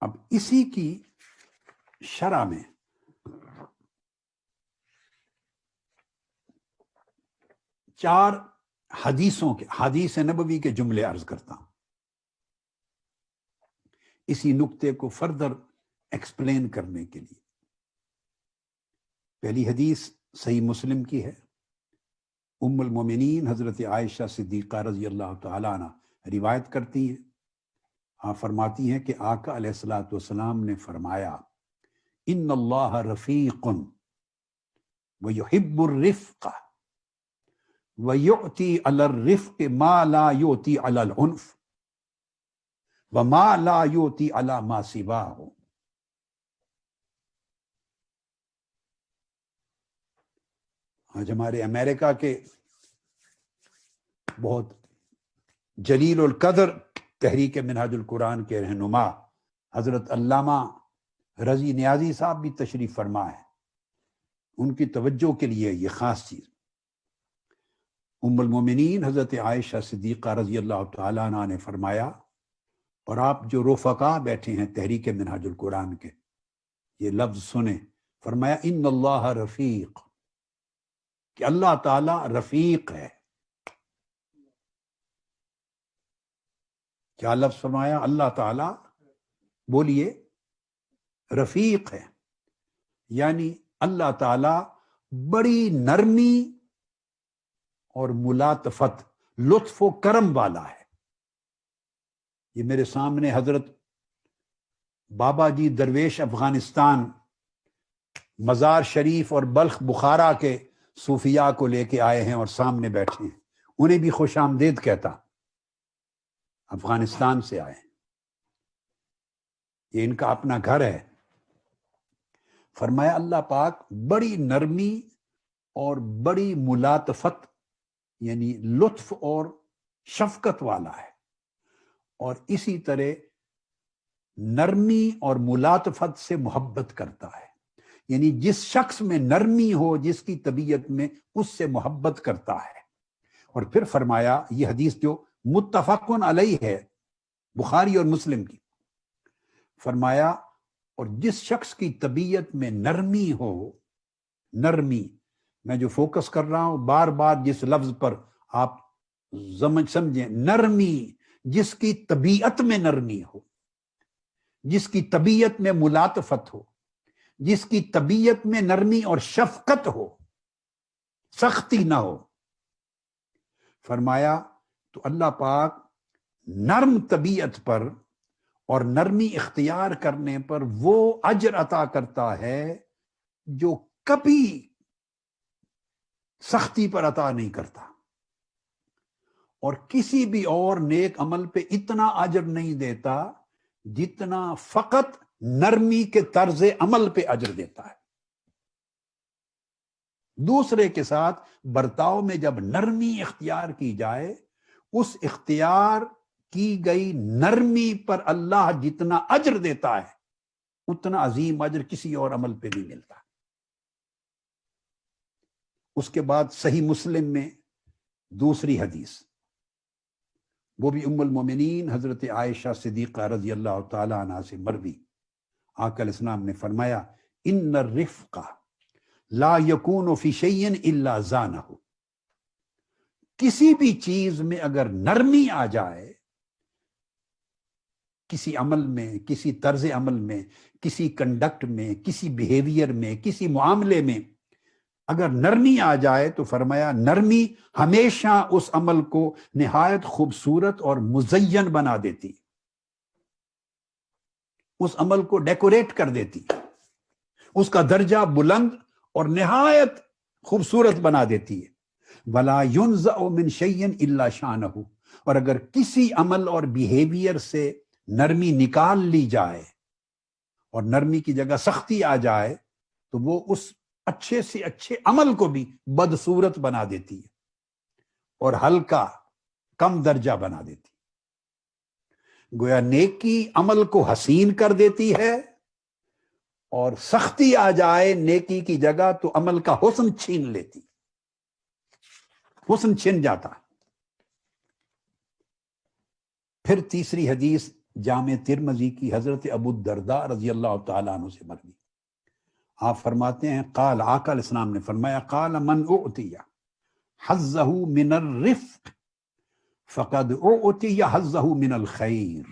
اب اسی کی شرح میں چار حدیث نبوی کے جملے عرض کرتا ہوں اسی نقطے کو فردر ایکسپلین کرنے کے لیے۔ پہلی حدیث صحیح مسلم کی ہے، ام المومنین حضرت عائشہ صدیقہ رضی اللہ تعالی عنہ روایت کرتی ہیں، آپ فرماتی ہیں کہ آقا علیہ الصلوۃ والسلام نے فرمایا ان اللہ رفیق ویحب الرفق ویؤتی علی الرفق ما لا یؤتی علی العنف وما لا یؤتی علی ما سواہ۔ آج ہمارے امریکہ کے بہت جلیل القدر تحریک منہاج القرآن کے رہنما حضرت علامہ رضی نیازی صاحب بھی تشریف فرما ہے، ان کی توجہ کے لیے یہ خاص چیز۔ ام المومنین حضرت عائشہ صدیقہ رضی اللہ تعالیٰ عنہ نے فرمایا، اور آپ جو رفقا بیٹھے ہیں تحریک منہاج القرآن کے یہ لفظ سنیں، فرمایا ان اللہ رفیق، کہ اللہ تعالی رفیق ہے۔ کیا لفظ فرمایا؟ اللہ تعالی، بولیے، رفیق ہے، یعنی اللہ تعالی بڑی نرمی اور ملاطفت، لطف و کرم والا ہے۔ یہ میرے سامنے حضرت بابا جی درویش افغانستان مزار شریف اور بلخ بخارا کے صوفیاء کو لے کے آئے ہیں اور سامنے بیٹھے ہیں، انہیں بھی خوش آمدید کہتا، افغانستان سے آئے ہیں، یہ ان کا اپنا گھر ہے۔ فرمایا اللہ پاک بڑی نرمی اور بڑی ملاطفت یعنی لطف اور شفقت والا ہے، اور اسی طرح نرمی اور ملاطفت سے محبت کرتا ہے، یعنی جس شخص میں نرمی ہو، جس کی طبیعت میں، اس سے محبت کرتا ہے۔ اور پھر فرمایا، یہ حدیث جو متفق علیہ ہے بخاری اور مسلم کی، فرمایا اور جس شخص کی طبیعت میں نرمی ہو، نرمی میں جو فوکس کر رہا ہوں بار بار جس لفظ پر آپ سمجھیں، نرمی، جس کی طبیعت میں نرمی ہو، جس کی طبیعت میں ملاطفت ہو، جس کی طبیعت میں نرمی اور شفقت ہو، سختی نہ ہو، فرمایا تو اللہ پاک نرم طبیعت پر اور نرمی اختیار کرنے پر وہ اجر عطا کرتا ہے جو کبھی سختی پر عطا نہیں کرتا، اور کسی بھی اور نیک عمل پہ اتنا اجر نہیں دیتا جتنا فقط نرمی کے طرز عمل پہ اجر دیتا ہے۔ دوسرے کے ساتھ برتاؤ میں جب نرمی اختیار کی جائے، اس اختیار کی گئی نرمی پر اللہ جتنا اجر دیتا ہے اتنا عظیم اجر کسی اور عمل پہ نہیں ملتا۔ اس کے بعد صحیح مسلم میں دوسری حدیث، وہ بھی ام المومنین حضرت عائشہ صدیقہ رضی اللہ تعالی عنہ سے مروی، آقا علیہ السلام نے فرمایا ان الرفق لا یکون فی شیء الا زانہ، کسی بھی چیز میں اگر نرمی آ جائے، کسی عمل میں، کسی طرز عمل میں، کسی کنڈکٹ میں، کسی بیہیویئر میں، کسی معاملے میں اگر نرمی آ جائے تو فرمایا نرمی ہمیشہ اس عمل کو نہایت خوبصورت اور مزین بنا دیتی، اس عمل کو ڈیکوریٹ کر دیتی، اس کا درجہ بلند اور نہایت خوبصورت بنا دیتی ہے۔ وَلَا يُنزَعُ مِن شَيْءٍ إِلَّا شَانَهُ، اور اگر کسی عمل اور بیہیویئر سے نرمی نکال لی جائے اور نرمی کی جگہ سختی آ جائے تو وہ اس اچھے سے اچھے عمل کو بھی بدصورت بنا دیتی ہے اور ہلکا، کم درجہ بنا دیتی ہے۔ گویا نیکی عمل کو حسین کر دیتی ہے، اور سختی آ جائے نیکی کی جگہ تو عمل کا حسن چھین لیتی، حسن چھن جاتا ہے۔ پھر تیسری حدیث جامع ترمذی کی حضرت ابو الدرداء رضی اللہ تعالیٰ عنہ سے مروی، آپ فرماتے ہیں قال، آقا علیہ السلام نے فرمایا قال من اعطی حظہ من الرفق فقد اعطی حظہ من الخیر،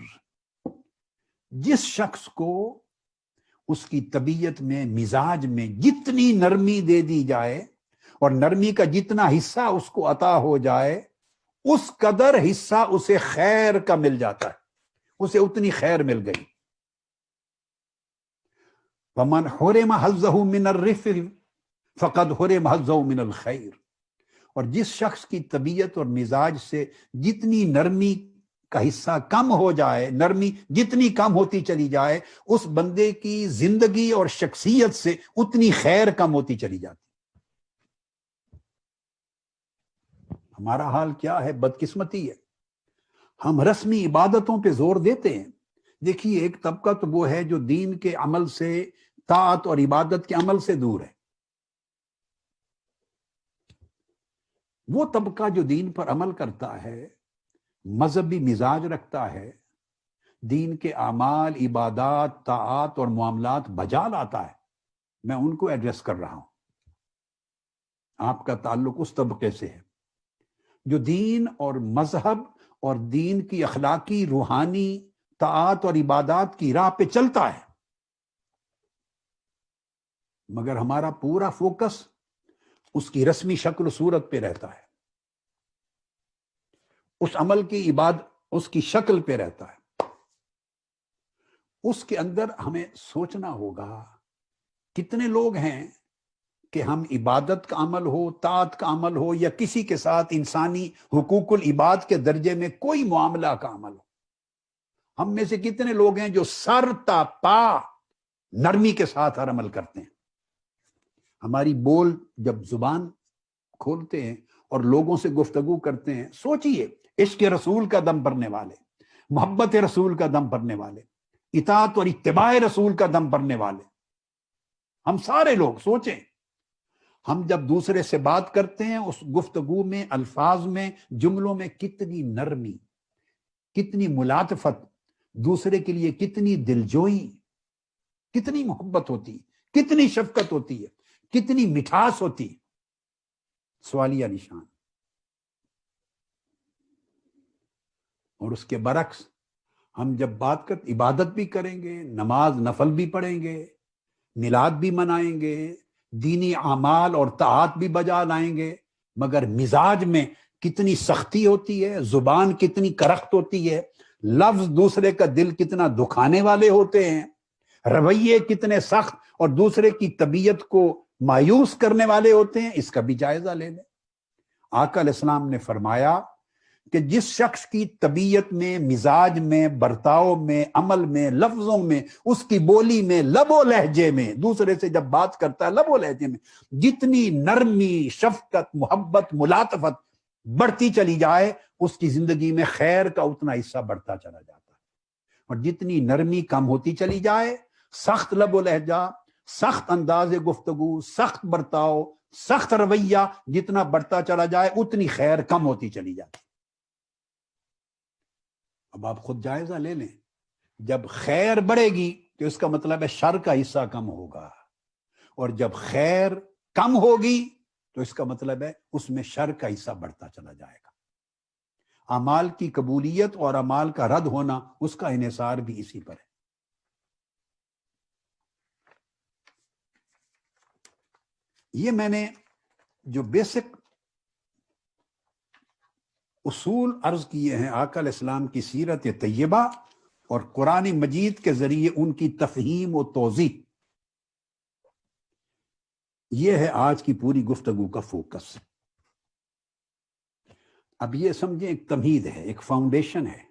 جس شخص کو اس کی طبیعت میں، مزاج میں جتنی نرمی دے دی جائے اور نرمی کا جتنا حصہ اس کو عطا ہو جائے، اس قدر حصہ اسے خیر کا مل جاتا ہے، اسے اتنی خیر مل گئی۔ وَمَنْ حُرِمَ حَظَّهُ مِنَ الرِّفْقِ فَقَدْ حُرِمَ حَظَّهُ مِنَ الْخَيْرِ، اور جس شخص کی طبیعت اور مزاج سے جتنی نرمی کا حصہ کم ہو جائے، نرمی جتنی کم ہوتی چلی جائے، اس بندے کی زندگی اور شخصیت سے اتنی خیر کم ہوتی چلی جاتی۔ ہمارا حال کیا ہے؟ بدقسمتی ہے، ہم رسمی عبادتوں پہ زور دیتے ہیں۔ دیکھیے ایک طبقہ تو وہ ہے جو دین کے عمل سے، طاعت اور عبادت کے عمل سے دور ہے۔ وہ طبقہ جو دین پر عمل کرتا ہے، مذہبی مزاج رکھتا ہے، دین کے اعمال، عبادات، طاعات اور معاملات بجا لاتا ہے، میں ان کو ایڈریس کر رہا ہوں۔ آپ کا تعلق اس طبقے سے ہے جو دین اور مذہب اور دین کی اخلاقی، روحانی طاعات اور عبادات کی راہ پہ چلتا ہے، مگر ہمارا پورا فوکس اس کی رسمی شکل و صورت پہ رہتا ہے، اس عمل کی اس کی شکل پہ رہتا ہے۔ اس کے اندر ہمیں سوچنا ہوگا کتنے لوگ ہیں کہ ہم عبادت کا عمل ہو، طاعت کا عمل ہو، یا کسی کے ساتھ انسانی حقوق العباد کے درجے میں کوئی معاملہ کا عمل ہو، ہم میں سے کتنے لوگ ہیں جو سر تا پا نرمی کے ساتھ ہر عمل کرتے ہیں؟ ہماری بول جب زبان کھولتے ہیں اور لوگوں سے گفتگو کرتے ہیں، سوچئے عشق رسول کا دم بھرنے والے، محبت رسول کا دم بھرنے والے، اطاعت اور اتباع رسول کا دم بھرنے والے ہم سارے لوگ سوچیں، ہم جب دوسرے سے بات کرتے ہیں اس گفتگو میں، الفاظ میں، جملوں میں کتنی نرمی، کتنی ملاطفت، دوسرے کے لیے کتنی دلجوئی، کتنی محبت ہوتی، کتنی شفقت ہوتی ہے، کتنی مٹھاس ہوتی، سوالیہ نشان۔ اور اس کے برعکس ہم جب بات کرتے، عبادت بھی کریں گے، نماز نفل بھی پڑھیں گے، میلاد بھی منائیں گے، دینی اعمال اور طاعات بھی بجا لائیں گے، مگر مزاج میں کتنی سختی ہوتی ہے، زبان کتنی کرخت ہوتی ہے، لفظ دوسرے کا دل کتنا دکھانے والے ہوتے ہیں، رویے کتنے سخت اور دوسرے کی طبیعت کو مایوس کرنے والے ہوتے ہیں، اس کا بھی جائزہ لے لیں۔ آقا علیہ السلام نے فرمایا کہ جس شخص کی طبیعت میں، مزاج میں، برتاؤ میں، عمل میں، لفظوں میں، اس کی بولی میں، لب و لہجے میں، دوسرے سے جب بات کرتا ہے لب و لہجے میں جتنی نرمی، شفقت، محبت، ملاطفت بڑھتی چلی جائے، اس کی زندگی میں خیر کا اتنا حصہ بڑھتا چلا جاتا ہے۔ اور جتنی نرمی کم ہوتی چلی جائے، سخت لب و لہجہ، سخت انداز گفتگو، سخت برتاؤ، سخت رویہ جتنا بڑھتا چلا جائے، اتنی خیر کم ہوتی چلی جاتی۔ اب آپ خود جائزہ لے لیں، جب خیر بڑھے گی تو اس کا مطلب ہے شر کا حصہ کم ہوگا، اور جب خیر کم ہوگی تو اس کا مطلب ہے اس میں شر کا حصہ بڑھتا چلا جائے گا۔ اعمال کی قبولیت اور اعمال کا رد ہونا، اس کا انحصار بھی اسی پر ہے۔ یہ میں نے جو بیسک اصول عرض کیے ہیں آقا علیہ السلام کی سیرت طیبہ اور قرآن مجید کے ذریعے ان کی تفہیم و توضیح، یہ ہے آج کی پوری گفتگو کا فوکس۔ اب یہ سمجھیں ایک تمہید ہے، ایک فاؤنڈیشن ہے